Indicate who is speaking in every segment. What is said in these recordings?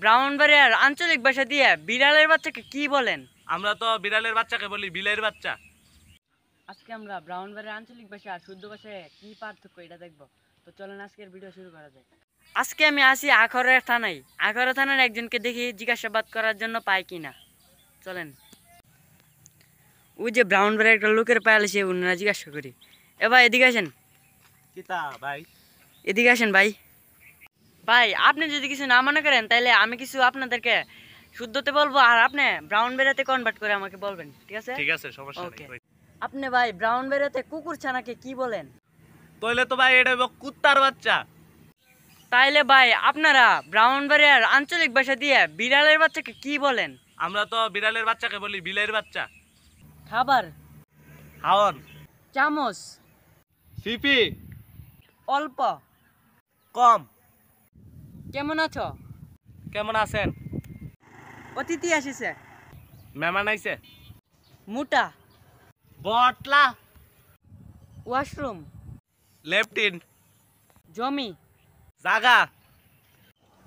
Speaker 1: ব্রাহ্মণবাড়িয়ার আঞ্চলিক ভাষা দিয়ে বিড়ালের বাচ্চাকে কি বলেন?
Speaker 2: আমরা তো বিড়ালের বাচ্চাকে বলি বিলের বাচ্চা।
Speaker 1: আজকে আমরা ব্রাহ্মণবাড়িয়ার আঞ্চলিক ভাষা আর শুদ্ধ ভাষায় কি পার্থক্য এটা দেখবো। তো চলেন আজকের ভিডিও শুরু করা যায়। আজকে আমি আসি আখরের থানায়। আখরের থানার একজনকে দেখি জিজ্ঞাসাবাদ করার জন্য পাই কিনা। চলেন। ওই যে ব্রাহ্মণবাড়িয়ার একটা লোকের পায়ে সে ওনারা জিজ্ঞাসা করি। এ ভাই এদিকে আসেন।
Speaker 2: কিতা ভাই?
Speaker 1: এদিকে আসেন ভাই। ভাই আপনি যদি কিছু না মনে করেন তাহলে আমি কিছু আপনাদেরকে শুদ্ধতে বলবো আর আপনি ব্রাউনবেরিয়াতে কনভার্ট করে আমাকে বলবেন, ঠিক আছে?
Speaker 2: ঠিক আছে, সমস্যা
Speaker 1: ওকে।
Speaker 2: নেই।
Speaker 1: আপনি ভাই ব্রাউনবেরিয়াতে কুকুর ছানাকে কি বলেন?
Speaker 2: তাইলে তো ভাই এটা হইবো কুত্তার বাচ্চা।
Speaker 1: তাইলে ভাই আপনারা ব্রাউনবেরিয়ার আঞ্চলিক ভাষা দিয়ে বিড়ালের বাচ্চাকে কি বলেন?
Speaker 2: আমরা তো বিড়ালের বাচ্চাকে বলি বিলের বাচ্চা।
Speaker 1: খাবার,
Speaker 2: হাওন,
Speaker 1: চামচ,
Speaker 2: সিপি,
Speaker 1: অল্প,
Speaker 2: কম।
Speaker 1: কেমন আছো?
Speaker 2: কেমন আছেন?
Speaker 1: অতিথি আসিছে।
Speaker 2: মেহমান আইছে।
Speaker 1: মোটা,
Speaker 2: বটলা,
Speaker 1: ওয়াশরুম,
Speaker 2: লেফটিন,
Speaker 1: জমি,
Speaker 2: জাগা,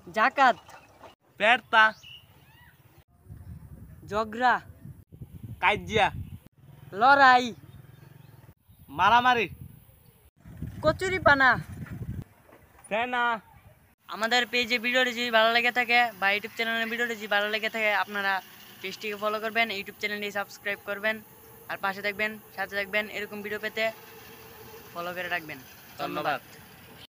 Speaker 1: জাকাত,
Speaker 2: পেরতা,
Speaker 1: ঝগড়া,
Speaker 2: কাজিয়া,
Speaker 1: লড়াই,
Speaker 2: মারামারি,
Speaker 1: কচুরি পানা।
Speaker 2: সেনা।
Speaker 1: আমাদের পেজে ভিডিওটি যদি ভালো লেগে থাকে বা ইউটিউব চ্যানেলের ভিডিওটি যদি ভালো লেগে থাকে আপনারা পেজটিকে ফলো করবেন, ইউটিউব চ্যানেলটি সাবস্ক্রাইব করবেন আর পাশে থাকবেন, সাথে থাকবেন। এরকম ভিডিও পেতে ফলো করে রাখবেন। ধন্যবাদ।